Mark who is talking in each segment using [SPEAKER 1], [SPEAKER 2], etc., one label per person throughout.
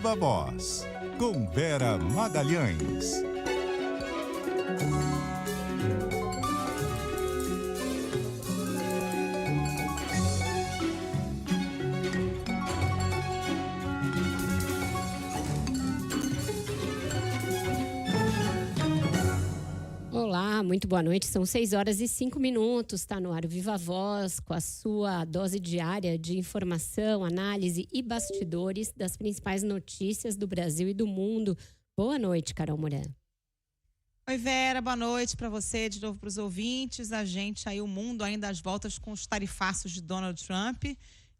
[SPEAKER 1] Viva Voz, com Vera Magalhães.
[SPEAKER 2] Olá, muito boa noite. São 6h05. Está no ar o Viva Voz, com a sua dose diária de informação, análise e bastidores das principais notícias do Brasil e do mundo. Boa noite, Carol Moran.
[SPEAKER 3] Oi, Vera, boa noite para você, de novo para os ouvintes. A gente aí, o mundo ainda às voltas com os tarifaços de Donald Trump.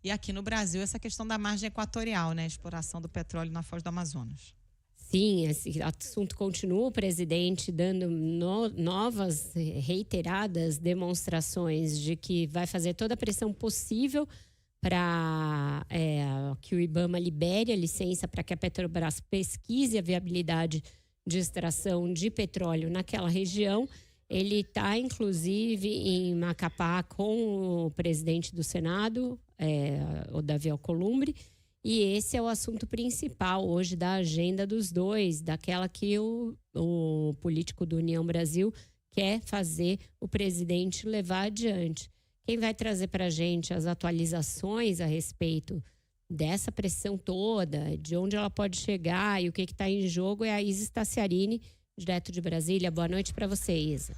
[SPEAKER 3] E aqui no Brasil, essa questão da margem equatorial, né? A exploração do petróleo na foz do Amazonas.
[SPEAKER 2] Sim, esse assunto continua, o presidente dando novas, reiteradas demonstrações de que vai fazer toda a pressão possível para que o IBAMA libere a licença para que a Petrobras pesquise a viabilidade de extração de petróleo naquela região. Ele está, inclusive, em Macapá com o presidente do Senado, o Davi Alcolumbre. E esse é o assunto principal hoje da agenda dos dois, daquela que o político do União Brasil quer fazer o presidente levar adiante. Quem vai trazer para a gente as atualizações a respeito dessa pressão toda, de onde ela pode chegar e o que está em jogo é a Isa Staciarini, direto de Brasília. Boa noite para você, Isa.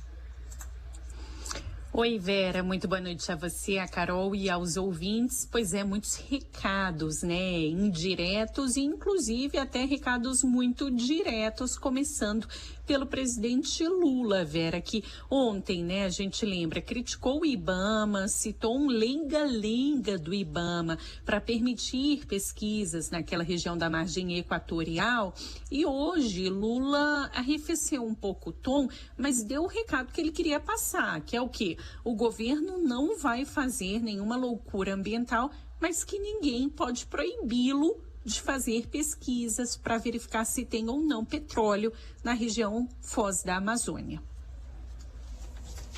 [SPEAKER 4] Oi, Vera, muito boa noite a você, a Carol e aos ouvintes. Pois é, muitos recados, né, indiretos e inclusive até recados muito diretos, começando pelo presidente Lula, Vera, que ontem, né, a gente lembra, criticou o IBAMA, citou um lenga-lenga do IBAMA para permitir pesquisas naquela região da margem equatorial, e hoje Lula arrefeceu um pouco o tom, mas deu o recado que ele queria passar, que é o quê? O governo não vai fazer nenhuma loucura ambiental, mas que ninguém pode proibi-lo de fazer pesquisas para verificar se tem ou não petróleo na região Foz da Amazônia.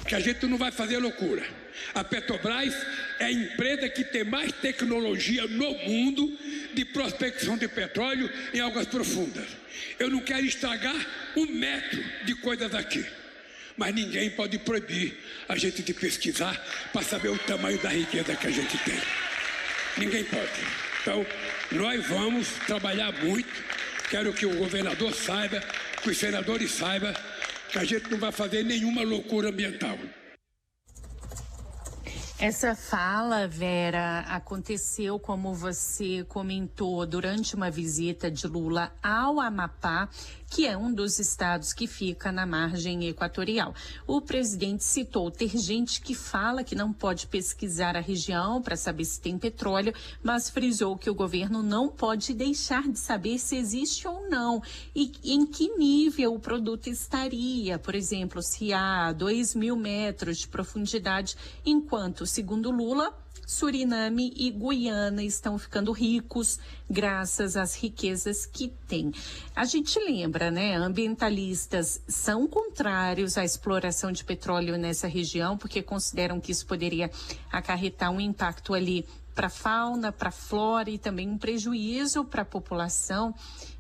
[SPEAKER 5] Que a gente não vai fazer loucura. A Petrobras é a empresa que tem mais tecnologia no mundo de prospecção de petróleo em águas profundas. Eu não quero estragar 1 metro de coisas aqui. Mas ninguém pode proibir a gente de pesquisar para saber o tamanho da riqueza que a gente tem. Ninguém pode. Então, nós vamos trabalhar muito. Quero que o governador saiba, que os senadores saibam, que a gente não vai fazer nenhuma loucura ambiental.
[SPEAKER 4] Essa fala, Vera, aconteceu, como você comentou, durante uma visita de Lula ao Amapá, que é um dos estados que fica na margem equatorial. O presidente citou ter gente que fala que não pode pesquisar a região para saber se tem petróleo, mas frisou que o governo não pode deixar de saber se existe ou não e em que nível o produto estaria. Por exemplo, se há 2.000 metros de profundidade, enquanto, segundo Lula, Suriname e Guiana estão ficando ricos graças às riquezas que têm. A gente lembra, né? Ambientalistas são contrários à exploração de petróleo nessa região porque consideram que isso poderia acarretar um impacto ali para a fauna, para a flora e também um prejuízo para a população.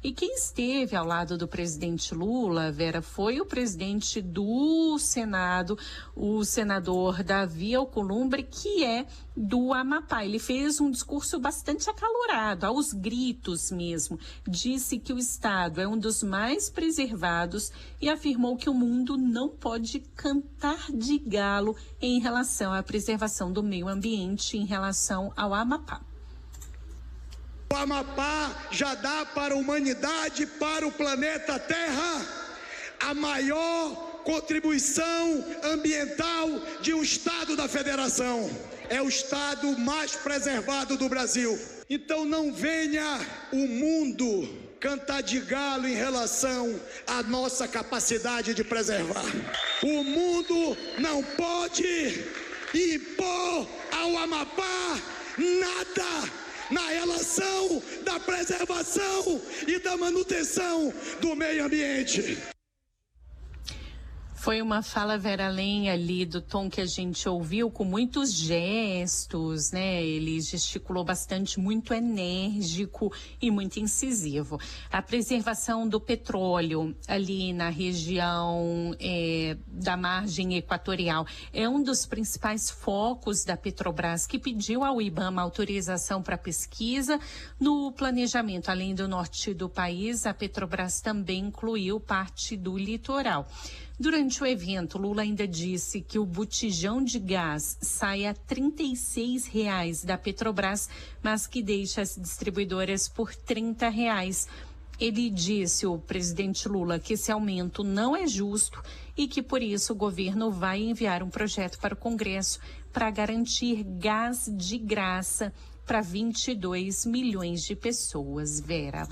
[SPEAKER 4] E quem esteve ao lado do presidente Lula, Vera, foi o presidente do Senado, o senador Davi Alcolumbre, que é do Amapá. Ele fez um discurso bastante acalorado, aos gritos mesmo. Disse que o estado é um dos mais preservados e afirmou que o mundo não pode cantar de galo em relação à preservação do meio ambiente em relação ao Amapá.
[SPEAKER 6] O Amapá já dá para a humanidade, para o planeta Terra, a maior contribuição ambiental de um estado da federação. É o estado mais preservado do Brasil. Então não venha o mundo cantar de galo em relação à nossa capacidade de preservar. O mundo não pode impor ao Amapá nada na relação da preservação e da manutenção do meio ambiente.
[SPEAKER 4] Foi uma fala, Vera, além ali do tom que a gente ouviu, com muitos gestos, né? Ele gesticulou bastante, muito enérgico e muito incisivo. A preservação do petróleo ali na região da margem equatorial é um dos principais focos da Petrobras, que pediu ao IBAMA autorização para pesquisa. No planejamento, além do norte do país, a Petrobras também incluiu parte do litoral. Durante o evento, Lula ainda disse que o botijão de gás sai a R$ 36 da Petrobras, mas que deixa as distribuidoras por R$ 30. Ele disse, o presidente Lula, que esse aumento não é justo e que, por isso, o governo vai enviar um projeto para o Congresso para garantir gás de graça para 22 milhões de pessoas. Vera.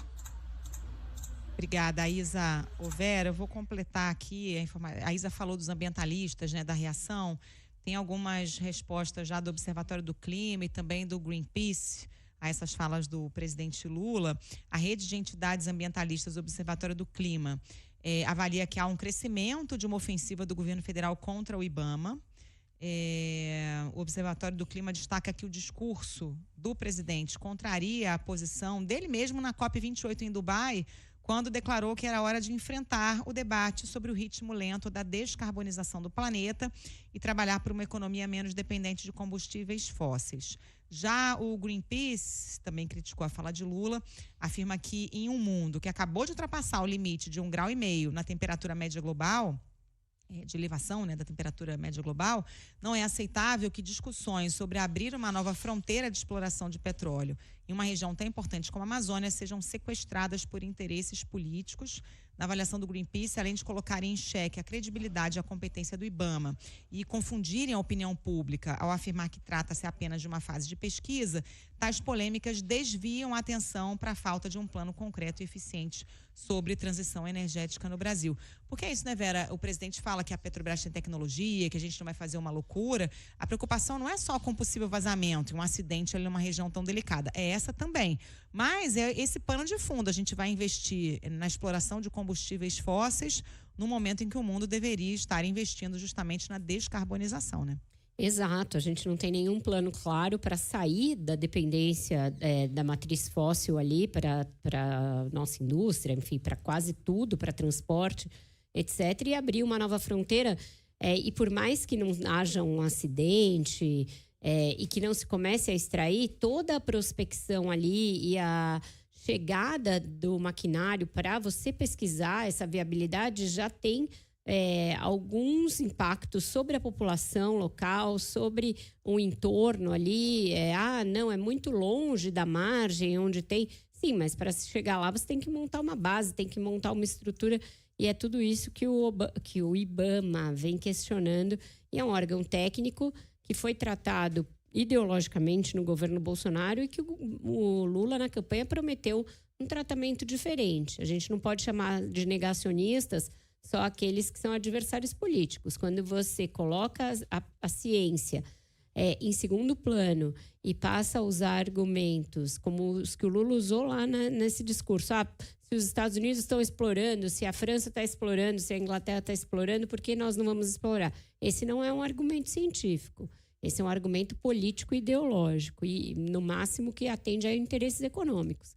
[SPEAKER 3] Obrigada, Isa. Vera, eu vou completar aqui a informação. A Isa falou dos ambientalistas, né, da reação. Tem algumas respostas já do Observatório do Clima e também do Greenpeace a essas falas do presidente Lula. A rede de entidades ambientalistas do Observatório do Clima avalia que há um crescimento de uma ofensiva do governo federal contra o IBAMA. O Observatório do Clima destaca que o discurso do presidente contraria a posição dele mesmo na COP28 em Dubai, quando declarou que era hora de enfrentar o debate sobre o ritmo lento da descarbonização do planeta e trabalhar por uma economia menos dependente de combustíveis fósseis. Já o Greenpeace também criticou a fala de Lula, afirma que em um mundo que acabou de ultrapassar o limite de 1,5 graus na temperatura média global, de elevação, né, da temperatura média global, não é aceitável que discussões sobre abrir uma nova fronteira de exploração de petróleo em uma região tão importante como a Amazônia sejam sequestradas por interesses políticos. Na avaliação do Greenpeace, além de colocarem em xeque a credibilidade e a competência do IBAMA e confundirem a opinião pública ao afirmar que trata-se apenas de uma fase de pesquisa, tais polêmicas desviam a atenção para a falta de um plano concreto e eficiente sobre transição energética no Brasil. Porque é isso, né, Vera? O presidente fala que a Petrobras tem tecnologia, que a gente não vai fazer uma loucura. A preocupação não é só com possível vazamento, um acidente ali numa região tão delicada. É essa também. Mas é esse pano de fundo. A gente vai investir na exploração de combustíveis fósseis no momento em que o mundo deveria estar investindo justamente na descarbonização, né?
[SPEAKER 2] Exato, a gente não tem nenhum plano claro para sair da dependência da matriz fóssil ali para a nossa indústria, enfim, para quase tudo, para transporte, etc. E abrir uma nova fronteira. E por mais que não haja um acidente e que não se comece a extrair, toda a prospecção ali e a chegada do maquinário para você pesquisar essa viabilidade já tem alguns impactos sobre a população local, sobre o entorno ali. Não, é muito longe da margem onde tem. Sim, mas para chegar lá você tem que montar uma base, tem que montar uma estrutura. E é tudo isso que o IBAMA vem questionando. E é um órgão técnico que foi tratado ideologicamente no governo Bolsonaro e que o Lula, na campanha, prometeu um tratamento diferente. A gente não pode chamar de negacionistas só aqueles que são adversários políticos. Quando você coloca a ciência em segundo plano e passa a usar argumentos como os que o Lula usou lá nesse discurso. Se os Estados Unidos estão explorando, se a França está explorando, se a Inglaterra está explorando, por que nós não vamos explorar? Esse não é um argumento científico. Esse é um argumento político e ideológico e, no máximo, que atende a interesses econômicos.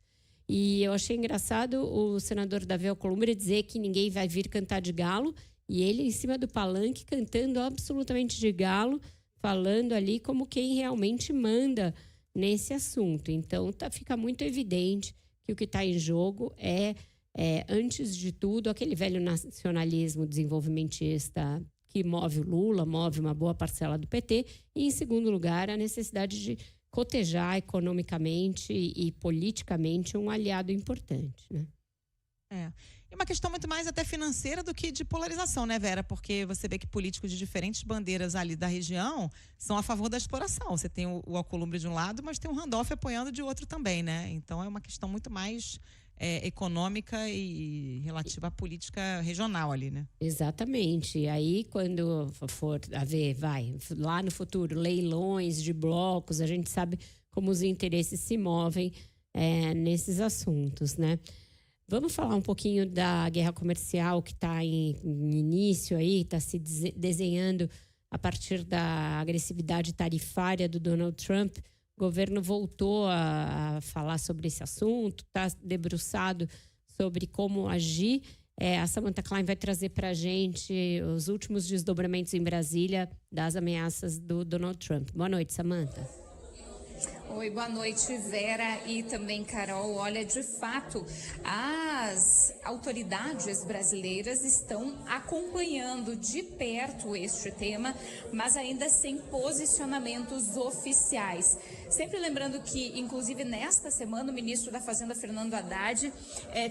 [SPEAKER 2] E eu achei engraçado o senador Davi Alcolumbre dizer que ninguém vai vir cantar de galo e ele em cima do palanque cantando absolutamente de galo, falando ali como quem realmente manda nesse assunto. Então, fica muito evidente que o que está em jogo antes de tudo, aquele velho nacionalismo desenvolvimentista que move o Lula, move uma boa parcela do PT, e, em segundo lugar, a necessidade de cotejar economicamente e politicamente um aliado importante, né?
[SPEAKER 3] E uma questão muito mais até financeira do que de polarização, né, Vera? Porque você vê que políticos de diferentes bandeiras ali da região são a favor da exploração. Você tem o Alcolumbre de um lado, mas tem o Randolph apoiando de outro também, né? Então é uma questão muito mais econômica e relativa à política regional ali, né?
[SPEAKER 2] Exatamente. E aí, quando for haver, lá no futuro, leilões de blocos, a gente sabe como os interesses se movem nesses assuntos, né? Vamos falar um pouquinho da guerra comercial que está em início aí, está se desenhando a partir da agressividade tarifária do Donald Trump. O governo voltou a falar sobre esse assunto, está debruçado sobre como agir. A Samantha Klein vai trazer para a gente os últimos desdobramentos em Brasília das ameaças do Donald Trump. Boa noite, Samantha.
[SPEAKER 7] Oi, boa noite, Vera e também Carol. Olha, de fato, as autoridades brasileiras estão acompanhando de perto este tema, mas ainda sem posicionamentos oficiais. Sempre lembrando que, inclusive, nesta semana, o ministro da Fazenda, Fernando Haddad,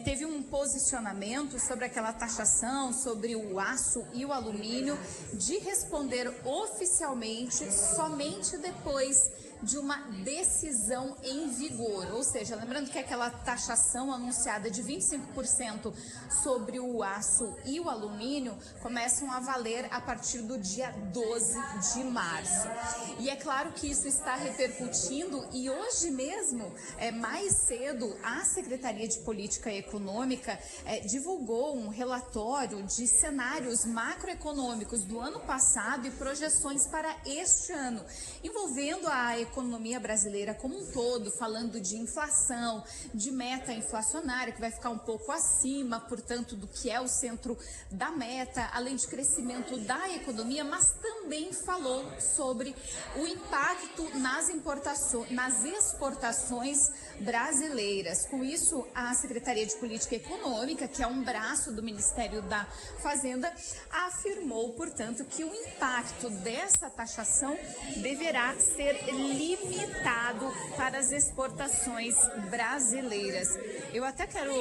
[SPEAKER 7] teve um posicionamento sobre aquela taxação, sobre o aço e o alumínio, de responder oficialmente somente depois de uma decisão em vigor, ou seja, lembrando que aquela taxação anunciada de 25% sobre o aço e o alumínio começam a valer a partir do dia 12 de março. E é claro que isso está repercutindo e hoje mesmo, mais cedo, a Secretaria de Política Econômica divulgou um relatório de cenários macroeconômicos do ano passado e projeções para este ano, envolvendo a economia brasileira como um todo, falando de inflação, de meta inflacionária, que vai ficar um pouco acima, portanto, do que é o centro da meta, além de crescimento da economia, mas também falou sobre o impacto nas exportações brasileiras. Com isso, a Secretaria de Política Econômica, que é um braço do Ministério da Fazenda, afirmou, portanto, que o impacto dessa taxação deverá ser limitado para as exportações brasileiras. Eu até quero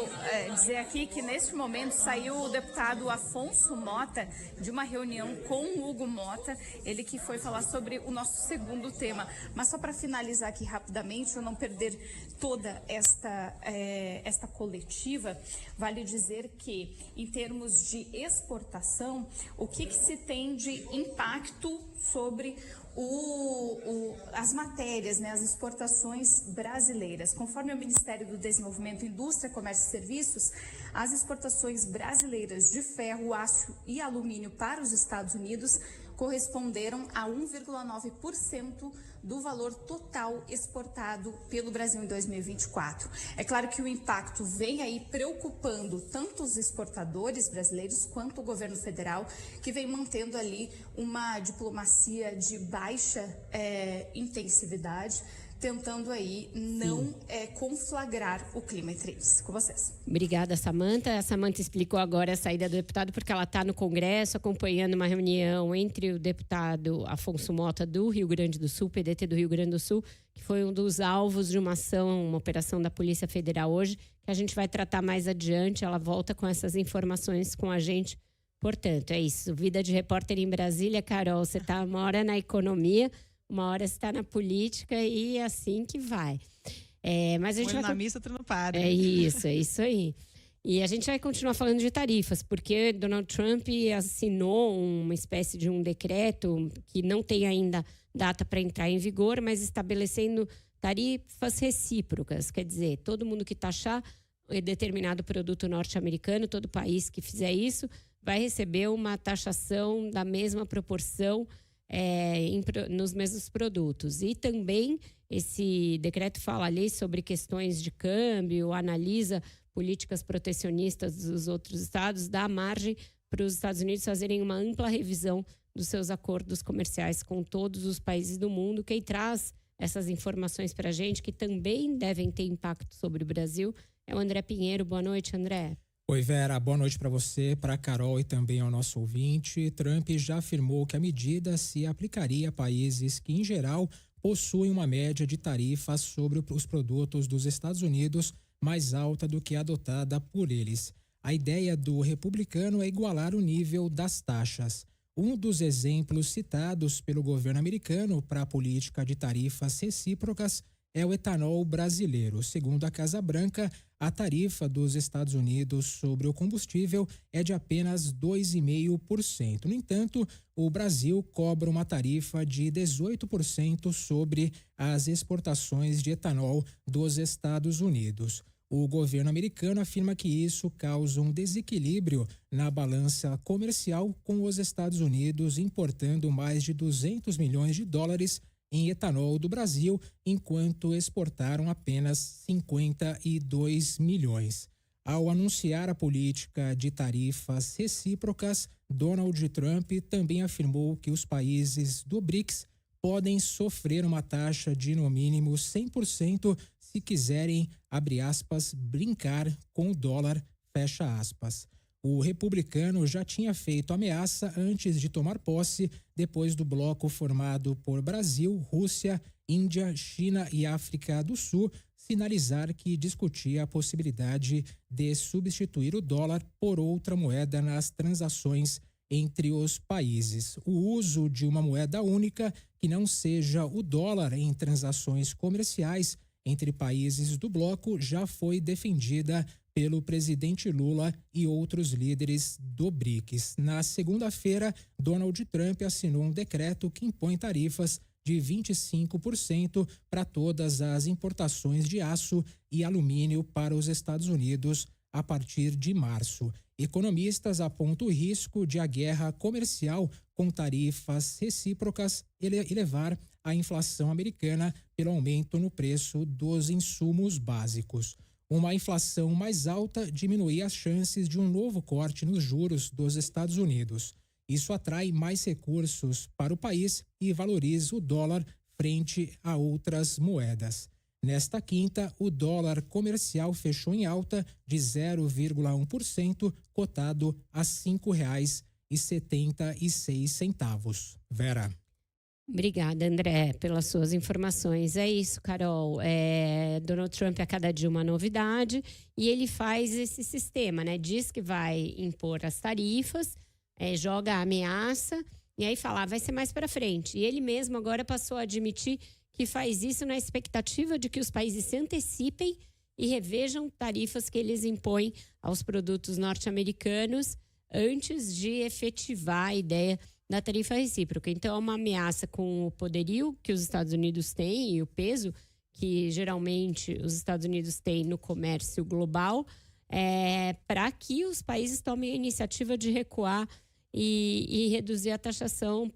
[SPEAKER 7] dizer aqui que neste momento saiu o deputado Afonso Mota de uma reunião com o Hugo Mota, ele que foi falar sobre o nosso segundo tema. Mas só para finalizar aqui rapidamente, eu não perder toda esta coletiva, vale dizer que em termos de exportação, o que se tem de impacto sobre as matérias, as exportações brasileiras. Conforme o Ministério do Desenvolvimento, Indústria, Comércio e Serviços, as exportações brasileiras de ferro, aço e alumínio para os Estados Unidos corresponderam a 1,9% do valor total exportado pelo Brasil em 2024. É claro que o impacto vem aí preocupando tanto os exportadores brasileiros quanto o governo federal, que vem mantendo ali uma diplomacia de baixa intensividade, tentando aí não conflagrar o clima entre eles. Com vocês.
[SPEAKER 2] Obrigada, Samantha. A Samantha explicou agora a saída do deputado porque ela está no Congresso acompanhando uma reunião entre o deputado Afonso Mota do Rio Grande do Sul, PDT do Rio Grande do Sul, que foi um dos alvos de uma ação, uma operação da Polícia Federal hoje, que a gente vai tratar mais adiante. Ela volta com essas informações com a gente. Portanto, é isso. Vida de repórter em Brasília. Carol, você está uma hora na economia, uma hora você está na política e é assim que vai. Mas a gente
[SPEAKER 3] Olho na missa, outro no padre.
[SPEAKER 2] É isso aí. E a gente vai continuar falando de tarifas, porque Donald Trump assinou uma espécie de um decreto que não tem ainda data para entrar em vigor, mas estabelecendo tarifas recíprocas. Quer dizer, todo mundo que taxar determinado produto norte-americano, todo país que fizer isso, vai receber uma taxação da mesma proporção nos mesmos produtos. E também esse decreto fala ali sobre questões de câmbio, analisa políticas protecionistas dos outros estados, dá margem para os Estados Unidos fazerem uma ampla revisão dos seus acordos comerciais com todos os países do mundo. Quem traz essas informações para a gente, que também devem ter impacto sobre o Brasil, é o André Pinheiro. Boa noite, André.
[SPEAKER 8] Oi, Vera, boa noite para você, para a Carol e também ao nosso ouvinte. Trump já afirmou que a medida se aplicaria a países que, em geral, possuem uma média de tarifas sobre os produtos dos Estados Unidos mais alta do que a adotada por eles. A ideia do republicano é igualar o nível das taxas. Um dos exemplos citados pelo governo americano para a política de tarifas recíprocas é o etanol brasileiro. Segundo a Casa Branca, a tarifa dos Estados Unidos sobre o combustível é de apenas 2,5%. No entanto, o Brasil cobra uma tarifa de 18% sobre as exportações de etanol dos Estados Unidos. O governo americano afirma que isso causa um desequilíbrio na balança comercial, com os Estados Unidos importando mais de 200 milhões de dólares em etanol do Brasil, enquanto exportaram apenas 52 milhões. Ao anunciar a política de tarifas recíprocas, Donald Trump também afirmou que os países do BRICS podem sofrer uma taxa de no mínimo 100% se quiserem, abre aspas, brincar com o dólar, fecha aspas. O republicano já tinha feito ameaça antes de tomar posse, depois do bloco formado por Brasil, Rússia, Índia, China e África do Sul sinalizar que discutia a possibilidade de substituir o dólar por outra moeda nas transações entre os países. O uso de uma moeda única que não seja o dólar em transações comerciais entre países do bloco já foi defendida pelo presidente Lula e outros líderes do BRICS. Na segunda-feira, Donald Trump assinou um decreto que impõe tarifas de 25% para todas as importações de aço e alumínio para os Estados Unidos a partir de março. Economistas apontam o risco de a guerra comercial com tarifas recíprocas elevar a inflação americana pelo aumento no preço dos insumos básicos. Uma inflação mais alta diminui as chances de um novo corte nos juros dos Estados Unidos. Isso atrai mais recursos para o país e valoriza o dólar frente a outras moedas. Nesta quinta, o dólar comercial fechou em alta de 0,1%, cotado a R$ 5,76. Vera.
[SPEAKER 2] Obrigada, André, pelas suas informações. É isso, Carol. Donald Trump a cada dia uma novidade e ele faz esse sistema, né? Diz que vai impor as tarifas, joga a ameaça e aí fala, vai ser mais para frente. E ele mesmo agora passou a admitir que faz isso na expectativa de que os países se antecipem e revejam tarifas que eles impõem aos produtos norte-americanos antes de efetivar a ideia da tarifa recíproca. Então, é uma ameaça com o poderio que os Estados Unidos têm e o peso que geralmente os Estados Unidos têm no comércio global, para que os países tomem a iniciativa de recuar e reduzir a taxação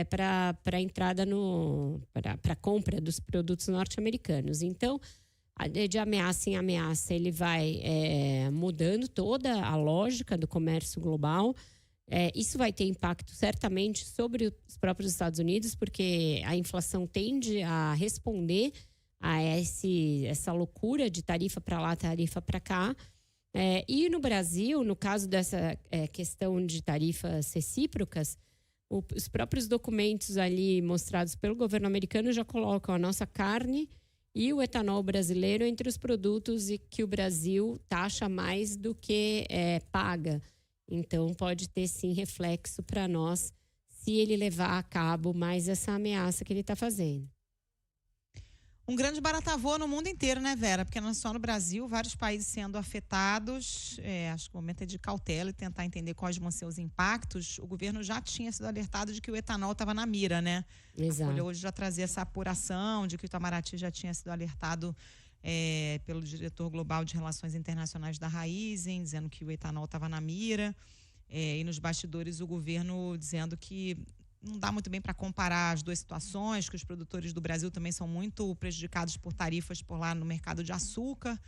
[SPEAKER 2] para a entrada para a compra dos produtos norte-americanos. Então, de ameaça em ameaça, ele vai mudando toda a lógica do comércio global. Isso vai ter impacto certamente sobre os próprios Estados Unidos, porque a inflação tende a responder a essa loucura de tarifa para lá, tarifa para cá. E no Brasil, no caso dessa questão de tarifas recíprocas, os próprios documentos ali mostrados pelo governo americano já colocam a nossa carne e o etanol brasileiro entre os produtos e que o Brasil taxa mais do que paga. Então, pode ter, sim, reflexo para nós se ele levar a cabo mais essa ameaça que ele está fazendo.
[SPEAKER 3] Um grande baratavô no mundo inteiro, né, Vera? Porque não é só no Brasil, vários países sendo afetados. Acho que o momento é de cautela e tentar entender quais vão ser os impactos. O governo já tinha sido alertado de que o etanol estava na mira, né?
[SPEAKER 2] Exato.
[SPEAKER 3] A Folha hoje já trazia essa apuração de que o Itamaraty já tinha sido alertado pelo diretor global de Relações Internacionais da Raizen, dizendo que o etanol estava na mira. E nos bastidores o governo dizendo que não dá muito bem para comparar as duas situações, que os produtores do Brasil também são muito prejudicados por tarifas por lá no mercado de açúcar.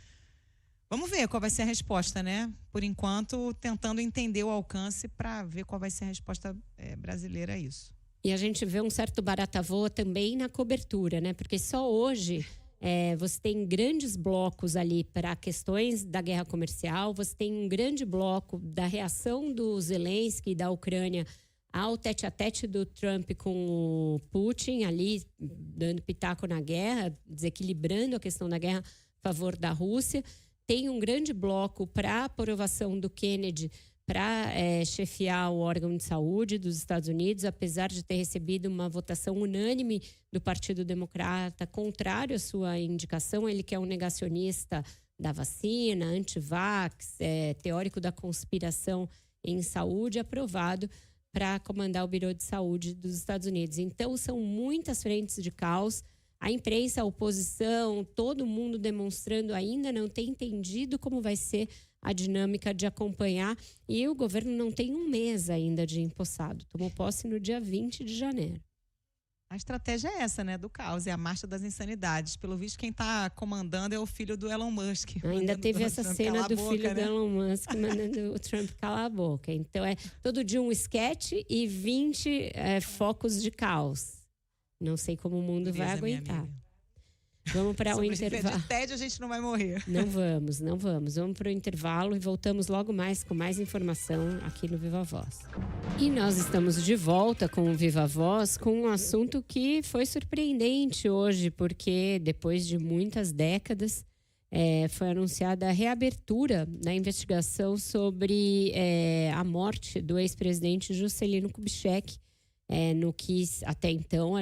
[SPEAKER 3] Vamos ver qual vai ser a resposta, né? Por enquanto, tentando entender o alcance para ver qual vai ser a resposta brasileira a isso.
[SPEAKER 2] E a gente vê um certo baratavô também na cobertura, né? Porque só hoje você tem grandes blocos ali para questões da guerra comercial, você tem um grande bloco da reação do Zelensky e da Ucrânia ao tete-a-tete do Trump com o Putin, ali dando pitaco na guerra, desequilibrando a questão da guerra a favor da Rússia. Tem um grande bloco para a aprovação do Kennedy para chefiar o órgão de saúde dos Estados Unidos, apesar de ter recebido uma votação unânime do Partido Democrata contrário à sua indicação. Ele que é um negacionista da vacina, anti-vax, teórico da conspiração em saúde, aprovado para comandar o Bureau de Saúde dos Estados Unidos. Então, são muitas frentes de caos. A imprensa, a oposição, todo mundo demonstrando ainda não ter entendido como vai ser a dinâmica de acompanhar. E o governo não tem um mês ainda de empossado. Tomou posse no dia 20 de janeiro.
[SPEAKER 3] A estratégia é essa, né? Do caos, é a marcha das insanidades. Pelo visto, quem está comandando é o filho do Elon Musk.
[SPEAKER 2] Ainda teve essa cena do filho do Elon Musk mandando o Trump calar a boca. Então, é todo dia um esquete e 20 focos de caos. Não sei como o mundo vai aguentar. Vamos para o intervalo.
[SPEAKER 3] De tédio a gente não vai morrer.
[SPEAKER 2] Não vamos. Vamos para o intervalo e voltamos logo mais com mais informação aqui no Viva Voz. E nós estamos de volta com o Viva Voz com um assunto que foi surpreendente hoje, porque depois de muitas décadas foi anunciada a reabertura da investigação sobre a morte do ex-presidente Juscelino Kubitschek. No que até então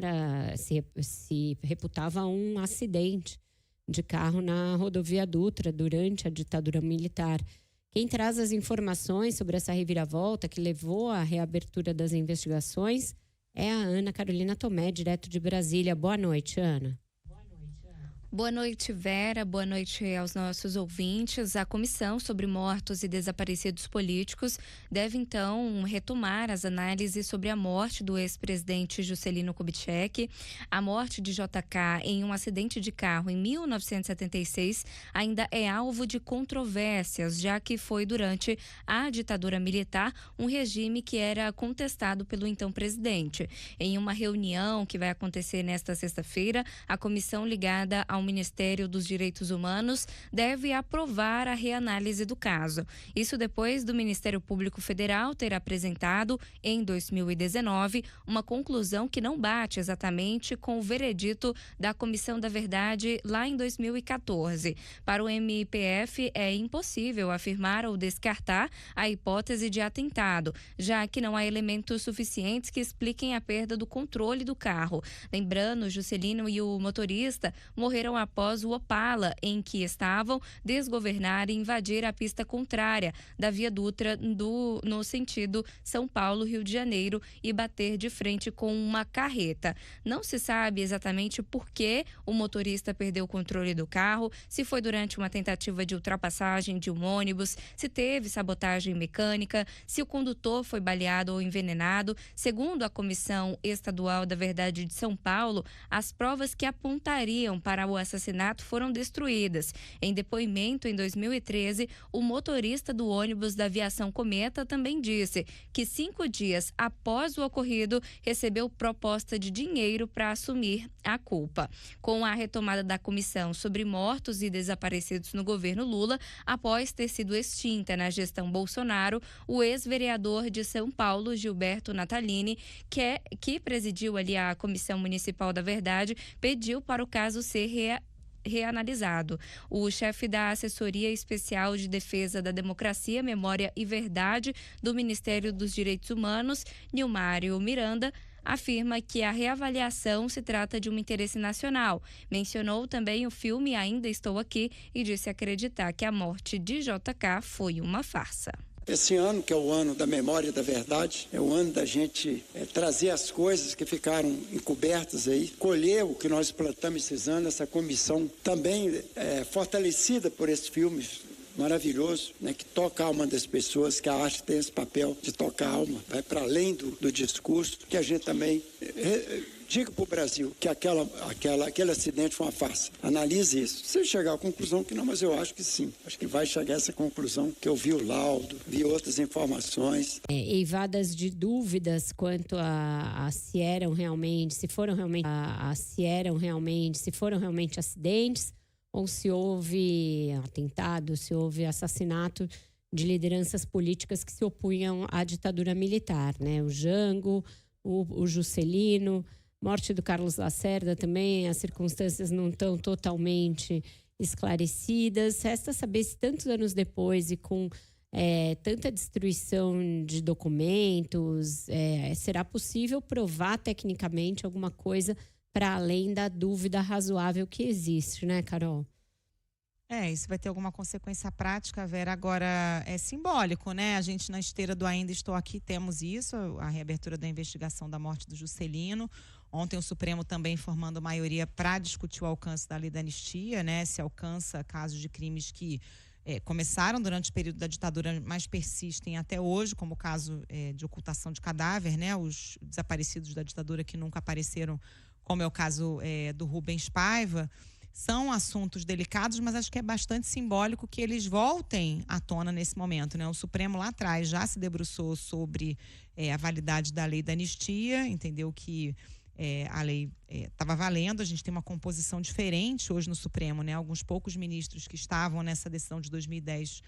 [SPEAKER 2] se reputava um acidente de carro na rodovia Dutra durante a ditadura militar. Quem traz as informações sobre essa reviravolta que levou à reabertura das investigações é a Ana Carolina Tomé, direto de Brasília. Boa noite, Ana.
[SPEAKER 9] Boa noite, Vera. Boa noite aos nossos ouvintes. A Comissão sobre Mortos e Desaparecidos Políticos deve, então, retomar as análises sobre a morte do ex-presidente Juscelino Kubitschek. A morte de JK em um acidente de carro em 1976 ainda é alvo de controvérsias, já que foi durante a ditadura militar, um regime que era contestado pelo então presidente. Em uma reunião que vai acontecer nesta sexta-feira, a comissão ligada ao Ministério dos Direitos Humanos deve aprovar a reanálise do caso. Isso depois do Ministério Público Federal ter apresentado, em 2019, uma conclusão que não bate exatamente com o veredito da Comissão da Verdade lá em 2014. Para o MPF, é impossível afirmar ou descartar a hipótese de atentado, já que não há elementos suficientes que expliquem a perda do controle do carro. Lembrando, Juscelino e o motorista morreram após o Opala, em que estavam, desgovernar e invadir a pista contrária da Via Dutra no sentido São Paulo-Rio de Janeiro e bater de frente com uma carreta. Não se sabe exatamente por que o motorista perdeu o controle do carro, se foi durante uma tentativa de ultrapassagem de um ônibus, se teve sabotagem mecânica, se o condutor foi baleado ou envenenado. Segundo a Comissão Estadual da Verdade de São Paulo, as provas que apontariam para o assassinato foram destruídas. Em depoimento em 2013, o motorista do ônibus da Aviação Cometa também disse que 5 dias após o ocorrido, recebeu proposta de dinheiro para assumir a culpa. Com a retomada da Comissão sobre Mortos e Desaparecidos no governo Lula, após ter sido extinta na gestão Bolsonaro, o ex-vereador de São Paulo, Gilberto Natalini, que presidiu ali a Comissão Municipal da Verdade, pediu para o caso ser reanalisado. O chefe da Assessoria Especial de Defesa da Democracia, Memória e Verdade do Ministério dos Direitos Humanos, Nilmário Miranda, afirma que a reavaliação se trata de um interesse nacional. Mencionou também o filme Ainda Estou Aqui e disse acreditar que a morte de JK foi uma farsa.
[SPEAKER 10] Esse ano, que é o ano da memória e da verdade, é o ano da gente trazer as coisas que ficaram encobertas aí, colher o que nós plantamos esses anos, essa comissão também fortalecida por esses filmes maravilhoso, né, que toca a alma das pessoas, que a arte tem esse papel de tocar a alma, vai para além do discurso, que a gente também diga para o Brasil que aquele acidente foi uma farsa. Analise isso. Se chegar à conclusão que não, mas eu acho que sim. Acho que vai chegar a essa conclusão, que eu vi o laudo, vi outras informações.
[SPEAKER 2] Eivadas de dúvidas quanto a se foram realmente acidentes, ou se houve atentado, se houve assassinato de lideranças políticas que se opunham à ditadura militar, né? O Jango, o Juscelino, morte do Carlos Lacerda também, as circunstâncias não estão totalmente esclarecidas. Resta saber se tantos anos depois e com tanta destruição de documentos, será possível provar tecnicamente alguma coisa para além da dúvida razoável que existe, né, Carol?
[SPEAKER 3] Isso vai ter alguma consequência prática, Vera. Agora, é simbólico, né? A gente, na esteira do Ainda Estou Aqui, temos isso, a reabertura da investigação da morte do Juscelino. Ontem o Supremo também formando maioria para discutir o alcance da lei da anistia, né? Se alcança casos de crimes que começaram durante o período da ditadura, mas persistem até hoje, como o caso de ocultação de cadáver, né? Os desaparecidos da ditadura que nunca apareceram, como é o caso do Rubens Paiva. São assuntos delicados, mas acho que é bastante simbólico que eles voltem à tona nesse momento, né? O Supremo lá atrás já se debruçou sobre a validade da lei da anistia, entendeu que a lei estava valendo. A gente tem uma composição diferente hoje no Supremo, né? Alguns poucos ministros que estavam nessa decisão de 2010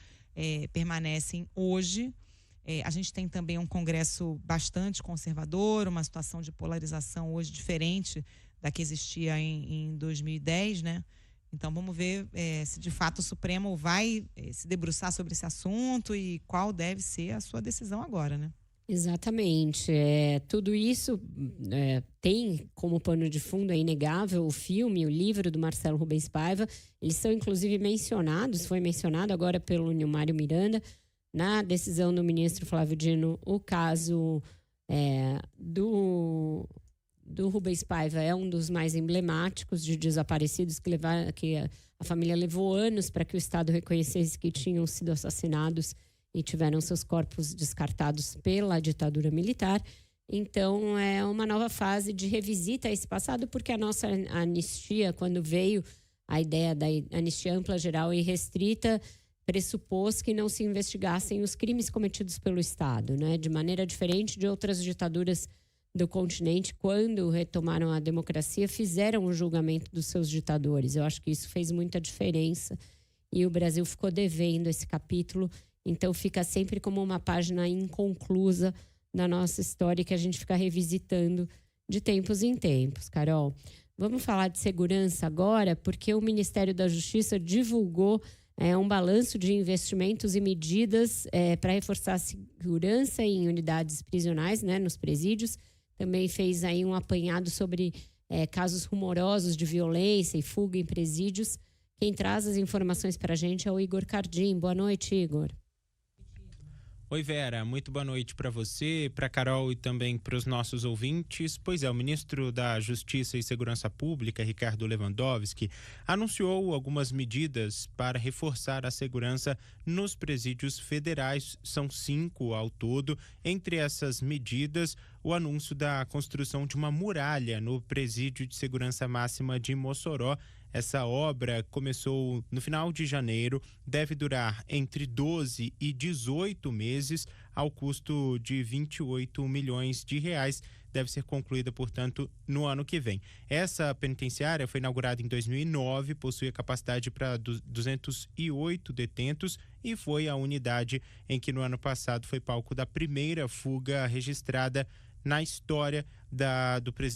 [SPEAKER 3] permanecem hoje. A gente tem também um Congresso bastante conservador, uma situação de polarização hoje diferente da que existia em 2010, né? Então vamos ver se de fato o Supremo vai se debruçar sobre esse assunto e qual deve ser a sua decisão agora, né?
[SPEAKER 2] Exatamente. Tudo isso tem como pano de fundo, é inegável, o filme, o livro do Marcelo Rubens Paiva. Eles são inclusive mencionados, foi mencionado agora pelo Nilmário Miranda, na decisão do ministro Flávio Dino, o caso do Rubens Paiva é um dos mais emblemáticos de desaparecidos que a família levou anos para que o Estado reconhecesse que tinham sido assassinados e tiveram seus corpos descartados pela ditadura militar. Então, é uma nova fase de revisita a esse passado, porque a nossa anistia, quando veio a ideia da anistia ampla, geral e restrita, pressupôs que não se investigassem os crimes cometidos pelo Estado, né? De maneira diferente de outras ditaduras do continente, quando retomaram a democracia, fizeram o julgamento dos seus ditadores. Eu acho que isso fez muita diferença e o Brasil ficou devendo esse capítulo. Então fica sempre como uma página inconclusa da nossa história que a gente fica revisitando de tempos em tempos. Carol, vamos falar de segurança agora, porque o Ministério da Justiça divulgou um balanço de investimentos e medidas para reforçar a segurança em unidades prisionais, né, nos presídios. Também fez aí um apanhado sobre casos rumorosos de violência e fuga em presídios. Quem traz as informações para a gente é o Igor Cardim. Boa noite, Igor.
[SPEAKER 11] Oi, Vera, muito boa noite para você, para Carol e também para os nossos ouvintes. Pois é, o ministro da Justiça e Segurança Pública, Ricardo Lewandowski, anunciou algumas medidas para reforçar a segurança nos presídios federais. São 5 ao todo. Entre essas medidas, o anúncio da construção de uma muralha no presídio de segurança máxima de Mossoró. Essa obra começou no final de janeiro, deve durar entre 12 e 18 meses, ao custo de 28 milhões de reais. Deve ser concluída, portanto, no ano que vem. Essa penitenciária foi inaugurada em 2009, possui a capacidade para 208 detentos e foi a unidade em que no ano passado foi palco da primeira fuga registrada na história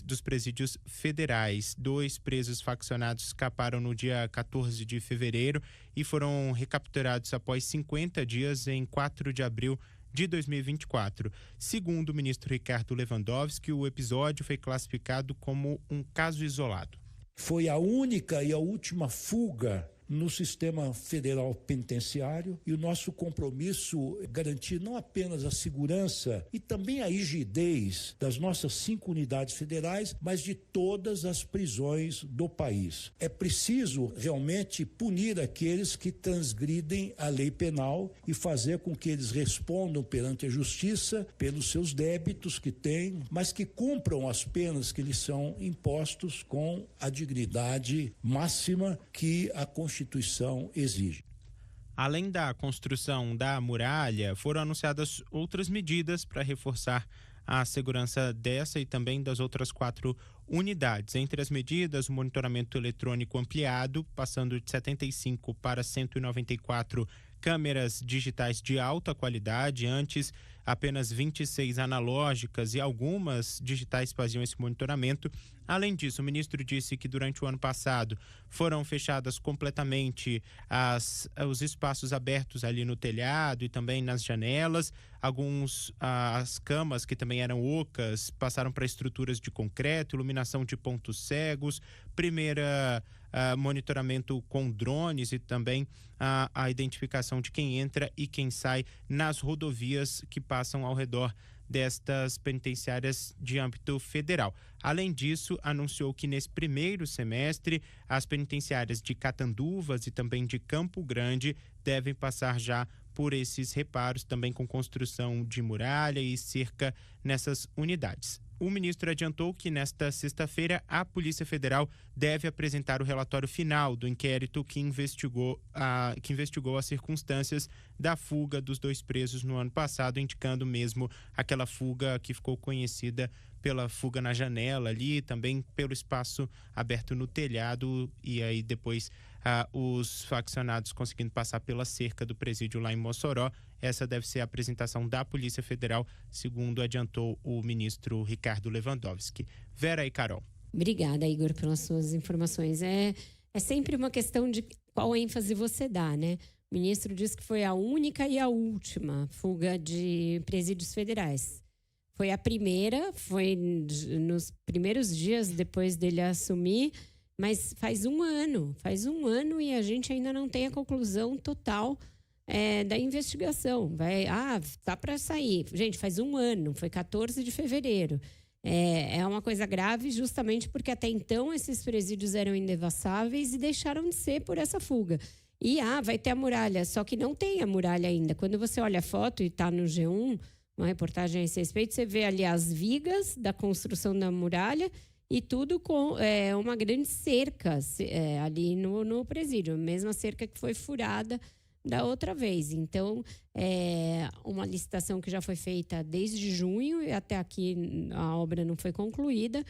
[SPEAKER 11] dos presídios federais. 2 presos faccionados escaparam no dia 14 de fevereiro e foram recapturados após 50 dias em 4 de abril de 2024. Segundo o ministro Ricardo Lewandowski, o episódio foi classificado como um caso isolado.
[SPEAKER 12] Foi a única e a última fuga no sistema federal penitenciário, e o nosso compromisso é garantir não apenas a segurança e também a rigidez das nossas 5 unidades federais, mas de todas as prisões do país. É preciso realmente punir aqueles que transgridem a lei penal e fazer com que eles respondam perante a justiça pelos seus débitos que têm, mas que cumpram as penas que lhes são impostos com a dignidade máxima que a Constituição exige.
[SPEAKER 11] Além da construção da muralha, foram anunciadas outras medidas para reforçar a segurança dessa e também das outras 4 unidades. Entre as medidas, o monitoramento eletrônico ampliado, passando de 75 para 194 câmeras digitais de alta qualidade. Antes, apenas 26 analógicas e algumas digitais faziam esse monitoramento. Além disso, o ministro disse que durante o ano passado foram fechadas completamente os espaços abertos ali no telhado e também nas janelas. As camas, que também eram ocas, passaram para estruturas de concreto, iluminação de pontos cegos, monitoramento com drones e também a identificação de quem entra e quem sai nas rodovias que passam ao redor destas penitenciárias de âmbito federal. Além disso, anunciou que nesse primeiro semestre, as penitenciárias de Catanduvas e também de Campo Grande devem passar já por esses reparos, também com construção de muralha e cerca nessas unidades. O ministro adiantou que nesta sexta-feira a Polícia Federal deve apresentar o relatório final do inquérito que investigou as circunstâncias da fuga dos 2 presos no ano passado, indicando mesmo aquela fuga que ficou conhecida pela fuga na janela ali, também pelo espaço aberto no telhado, e aí depois os faccionados conseguindo passar pela cerca do presídio lá em Mossoró. Essa deve ser a apresentação da Polícia Federal, segundo adiantou o ministro Ricardo Lewandowski. Vera e Carol.
[SPEAKER 2] Obrigada, Igor, pelas suas informações. É sempre uma questão de qual ênfase você dá, né? O ministro disse que foi a única e a última fuga de presídios federais. Foi a primeira, foi nos primeiros dias depois dele assumir, mas faz um ano e a gente ainda não tem a conclusão total da investigação. Tá para sair. Gente, faz um ano, foi 14 de fevereiro. É uma coisa grave justamente porque até então esses presídios eram indevassáveis e deixaram de ser por essa fuga. E vai ter a muralha, só que não tem a muralha ainda. Quando você olha a foto e está no G1, uma reportagem a esse respeito, você vê ali as vigas da construção da muralha e tudo com uma grande cerca ali no presídio, a mesma cerca que foi furada da outra vez. Então, uma licitação que já foi feita desde junho e até aqui a obra não foi concluída,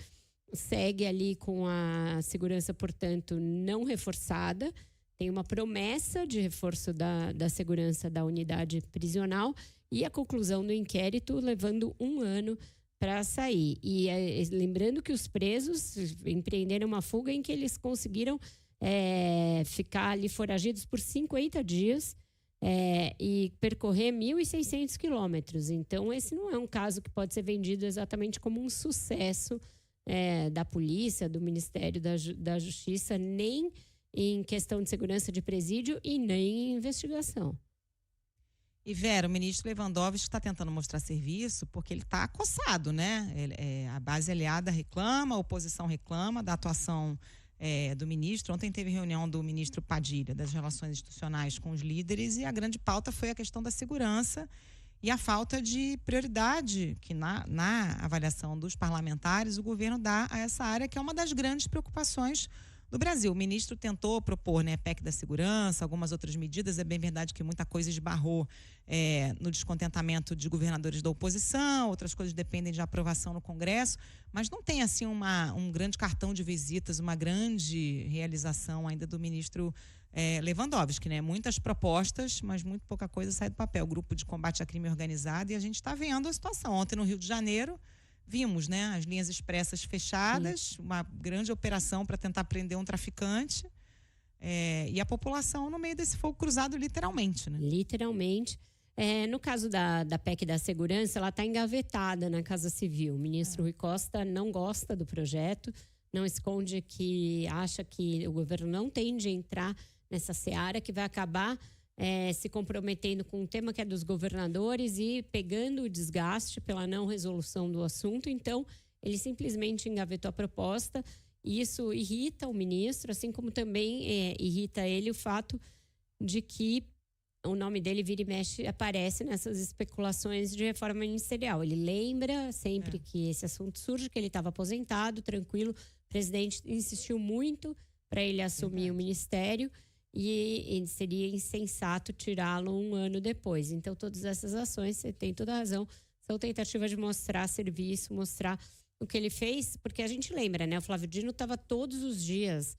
[SPEAKER 2] segue ali com a segurança, portanto, não reforçada. Tem uma promessa de reforço da segurança da unidade prisional e a conclusão do inquérito levando um ano para sair. E lembrando que os presos empreenderam uma fuga em que eles conseguiram ficar ali foragidos por 50 dias e percorrer 1.600 quilômetros. Então, esse não é um caso que pode ser vendido exatamente como um sucesso da polícia, do Ministério da Justiça, nem em questão de segurança de presídio e nem em investigação.
[SPEAKER 3] E Vera, o ministro Lewandowski está tentando mostrar serviço porque ele está acossado, né? A base aliada reclama, a oposição reclama da atuação do ministro. Ontem teve reunião do ministro Padilha, das Relações Institucionais com os líderes, e a grande pauta foi a questão da segurança e a falta de prioridade que na avaliação dos parlamentares o governo dá a essa área, que é uma das grandes preocupações do Brasil. O ministro tentou propor, PEC da segurança, algumas outras medidas. É bem verdade que muita coisa esbarrou no descontentamento de governadores da oposição, outras coisas dependem de aprovação no Congresso, mas não tem assim um grande cartão de visitas, uma grande realização ainda do ministro Lewandowski, né? Muitas propostas, mas muito pouca coisa sai do papel. Grupo de combate a crime organizado, e a gente está vendo a situação. Ontem no Rio de Janeiro vimos, as linhas expressas fechadas, sim, uma grande operação para tentar prender um traficante, e a população no meio desse fogo cruzado, literalmente, né? Literalmente.
[SPEAKER 2] No caso da PEC da segurança, ela está engavetada na Casa Civil. O ministro Rui Costa não gosta do projeto, não esconde que acha que o governo não tem de entrar nessa seara, que vai acabar se comprometendo com um tema que é dos governadores e pegando o desgaste pela não resolução do assunto. Então, ele simplesmente engavetou a proposta. E isso irrita o ministro, assim como também irrita ele o fato de que o nome dele, vira e mexe, aparece nessas especulações de reforma ministerial. Ele lembra sempre que esse assunto surge, que ele estava aposentado, tranquilo. O presidente insistiu muito para ele assumir o ministério, e seria insensato tirá-lo um ano depois. Então, todas essas ações, você tem toda a razão, são tentativas de mostrar serviço, mostrar o que ele fez, porque a gente lembra, o Flávio Dino estava todos os dias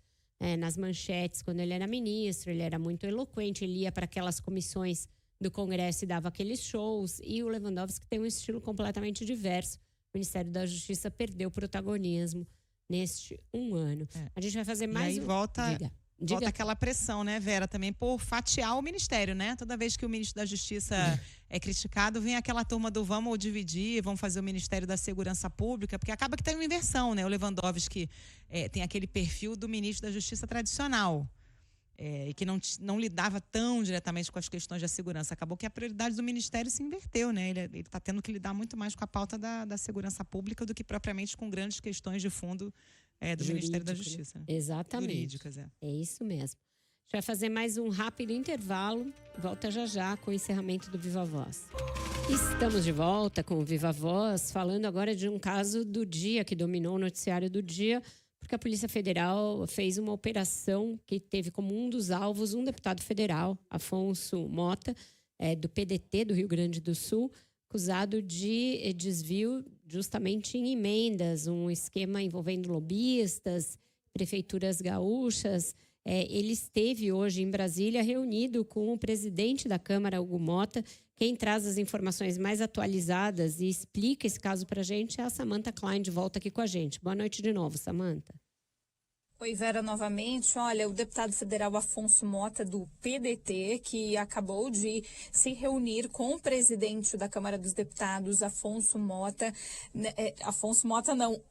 [SPEAKER 2] nas manchetes, quando ele era ministro, ele era muito eloquente, ele ia para aquelas comissões do Congresso e dava aqueles shows, e o Lewandowski tem um estilo completamente diverso. O Ministério da Justiça perdeu protagonismo neste um ano. A gente vai fazer mais
[SPEAKER 3] e aí volta aquela pressão, Vera, também por fatiar o ministério, Toda vez que o ministro da Justiça é criticado, vem aquela turma do vamos dividir, vamos fazer o Ministério da Segurança Pública, porque acaba que tem uma inversão, O Lewandowski tem aquele perfil do ministro da Justiça tradicional. e que não lidava tão diretamente com as questões da segurança. Acabou que a prioridade do Ministério se inverteu, né? Ele está tendo que lidar muito mais com a pauta da segurança pública do que propriamente com grandes questões de fundo do Ministério da Justiça.
[SPEAKER 2] Né? Exatamente.
[SPEAKER 3] Jurídicas,
[SPEAKER 2] É isso mesmo. A gente vai fazer mais um rápido intervalo. Volta já com o encerramento do Viva Voz. Estamos de volta com o Viva Voz, falando agora de um caso do dia que dominou o noticiário do dia, porque a Polícia Federal fez uma operação que teve como um dos alvos um deputado federal, Afonso Mota, do PDT do Rio Grande do Sul, acusado de desvio justamente em emendas, um esquema envolvendo lobistas, prefeituras gaúchas. Ele esteve hoje em Brasília reunido com o presidente da Câmara, Hugo Mota. Quem traz as informações mais atualizadas e explica esse caso para a gente é a Samantha Klein, de volta aqui com a gente. Boa noite de novo, Samantha.
[SPEAKER 7] Oi, Vera, novamente. Olha, o deputado federal Afonso Mota, do PDT, que acabou de se reunir com o presidente da Câmara dos Deputados,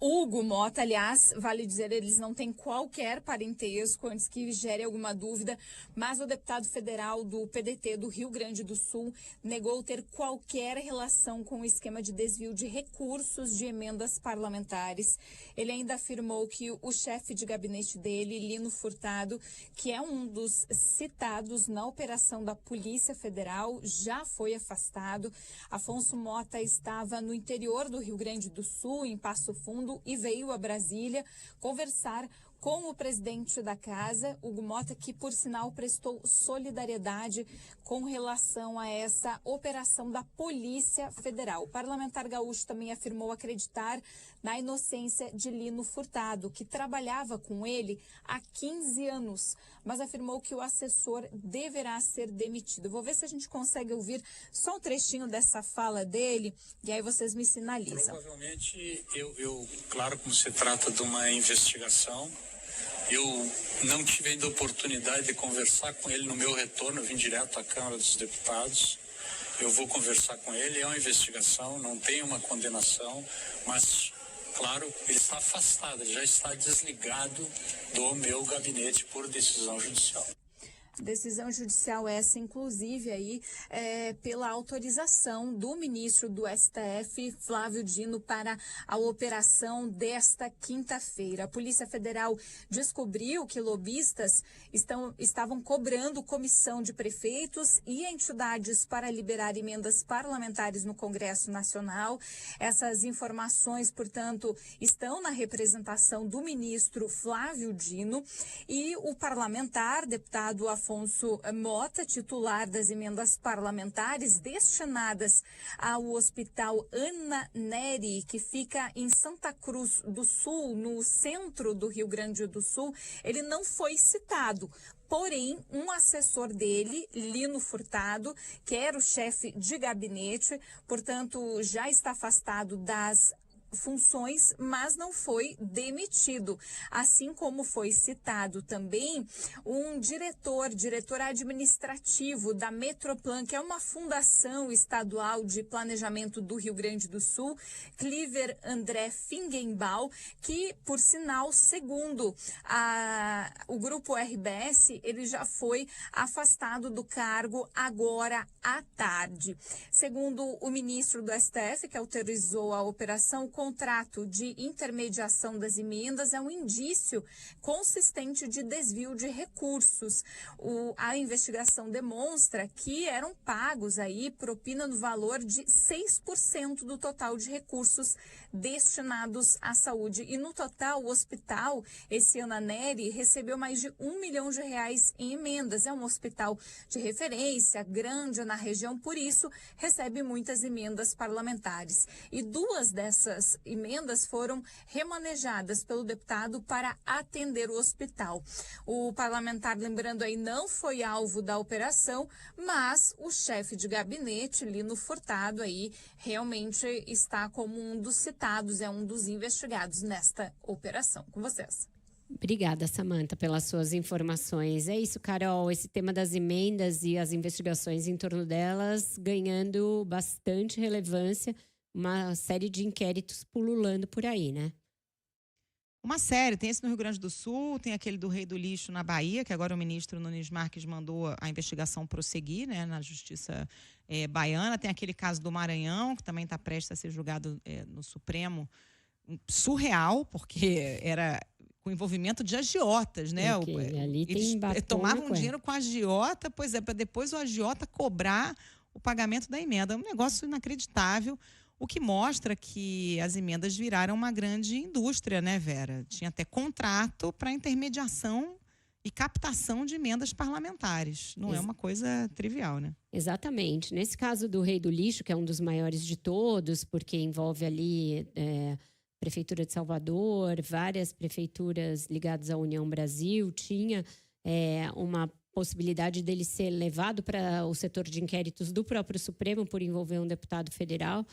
[SPEAKER 7] Hugo Mota. Aliás, vale dizer, eles não têm qualquer parentesco, antes que gere alguma dúvida, mas o deputado federal do PDT do Rio Grande do Sul negou ter qualquer relação com o esquema de desvio de recursos de emendas parlamentares. Ele ainda afirmou que o chefe de gabinete dele, Lino Furtado, que é um dos citados na operação da Polícia Federal, já foi afastado. Afonso Mota estava no interior do Rio Grande do Sul, em Passo Fundo, e veio a Brasília conversar com o presidente da casa, Hugo Mota, que, por sinal, prestou solidariedade com relação a essa operação da Polícia Federal. O parlamentar gaúcho também afirmou acreditar na inocência de Lino Furtado, que trabalhava com ele há 15 anos, mas afirmou que o assessor deverá ser demitido. Vou ver se a gente consegue ouvir só um trechinho dessa fala dele, e aí vocês me sinalizam.
[SPEAKER 13] Provavelmente, claro, como se trata de uma investigação, eu não tive ainda a oportunidade de conversar com ele no meu retorno, eu vim direto à Câmara dos Deputados. Eu vou conversar com ele, é uma investigação, não tem uma condenação, mas, claro, ele está afastado, ele já está desligado do meu gabinete por decisão judicial.
[SPEAKER 7] Decisão judicial essa, inclusive, aí, pela autorização do ministro do STF, Flávio Dino, para a operação desta quinta-feira. A Polícia Federal descobriu que lobistas estavam cobrando comissão de prefeitos e entidades para liberar emendas parlamentares no Congresso Nacional. Essas informações, portanto, estão na representação do ministro Flávio Dino, e o parlamentar, deputado Afonso Mota, titular das emendas parlamentares destinadas ao Hospital Ana Nery, que fica em Santa Cruz do Sul, no centro do Rio Grande do Sul, ele não foi citado. Porém, um assessor dele, Lino Furtado, que era o chefe de gabinete, portanto, já está afastado das funções, mas não foi demitido. Assim como foi citado também um diretor administrativo da Metroplan, que é uma fundação estadual de planejamento do Rio Grande do Sul, Cliver André Fingenbaum, que, por sinal, segundo o grupo RBS, ele já foi afastado do cargo agora à tarde. Segundo o ministro do STF, que autorizou a operação, o contrato de intermediação das emendas é um indício consistente de desvio de recursos. A investigação demonstra que eram pagos aí propina no valor de 6% do total de recursos destinados à saúde. E no total, o hospital, esse Ana Nery, recebeu mais de R$1 milhão em emendas. É um hospital de referência, grande na região, por isso recebe muitas emendas parlamentares. E duas dessas emendas foram remanejadas pelo deputado para atender o hospital. O parlamentar, lembrando aí, não foi alvo da operação, mas o chefe de gabinete, Lino Furtado, aí realmente está como um dos citados, é um dos investigados nesta operação. Com vocês.
[SPEAKER 2] Obrigada, Samantha, pelas suas informações. É isso, Carol, esse tema das emendas e as investigações em torno delas ganhando bastante relevância, uma série de inquéritos pululando por aí, né?
[SPEAKER 3] uma série. Tem esse no Rio Grande do Sul, tem aquele do Rei do Lixo na Bahia, que agora o ministro Nunes Marques mandou a investigação prosseguir, né, na Justiça baiana. Tem aquele caso do Maranhão, que também está prestes a ser julgado no Supremo. Surreal, porque era com envolvimento de agiotas, né?
[SPEAKER 2] Ali
[SPEAKER 3] Eles
[SPEAKER 2] tem
[SPEAKER 3] tomavam dinheiro com a agiota, para depois o agiota cobrar o pagamento da emenda. É um negócio inacreditável, o que mostra que as emendas viraram uma grande indústria, né, Vera? Tinha até contrato para intermediação e captação de emendas parlamentares. Não é uma coisa trivial, né?
[SPEAKER 2] Exatamente. Nesse caso do Rei do Lixo, que é um dos maiores de todos, porque envolve ali Prefeitura de Salvador, várias prefeituras ligadas à União Brasil, tinha uma possibilidade dele ser levado para o setor de inquéritos do próprio Supremo por envolver um deputado federal,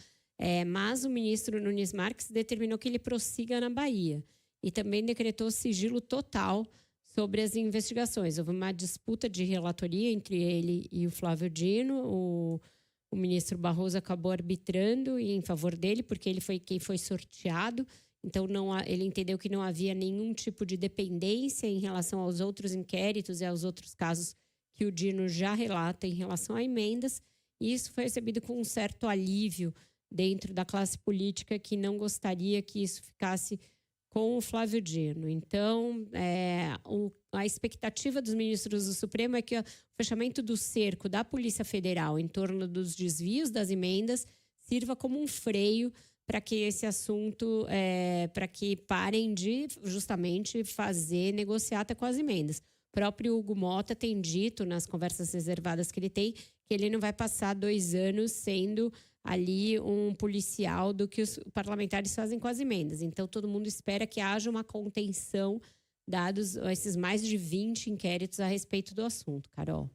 [SPEAKER 2] mas o ministro Nunes Marques determinou que ele prossiga na Bahia e também decretou sigilo total sobre as investigações. Houve uma disputa de relatoria entre ele e o Flávio Dino. O ministro Barroso acabou arbitrando em favor dele, porque ele foi quem foi sorteado. Então, ele entendeu que não havia nenhum tipo de dependência em relação aos outros inquéritos e aos outros casos que o Dino já relata em relação a emendas. E isso foi recebido com um certo alívio dentro da classe política, que não gostaria que isso ficasse com o Flávio Dino. Então, a expectativa dos ministros do Supremo é que o fechamento do cerco da Polícia Federal em torno dos desvios das emendas sirva como um freio para que esse assunto, para que parem de justamente fazer negociata com as emendas. O próprio Hugo Mota tem dito nas conversas reservadas que ele tem que ele não vai passar 2 anos sendo ali um policial do que os parlamentares fazem com as emendas. Então, todo mundo espera que haja uma contenção, dados esses mais de 20 inquéritos a respeito do assunto. Carol.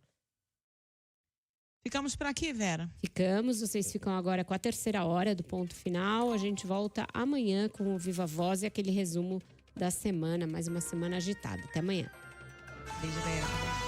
[SPEAKER 3] Ficamos por aqui, Vera?
[SPEAKER 2] Ficamos. Vocês ficam agora com a terceira hora do Ponto Final. A gente volta amanhã com o Viva Voz e aquele resumo da semana. Mais uma semana agitada. Até amanhã.
[SPEAKER 3] Beijo, Vera.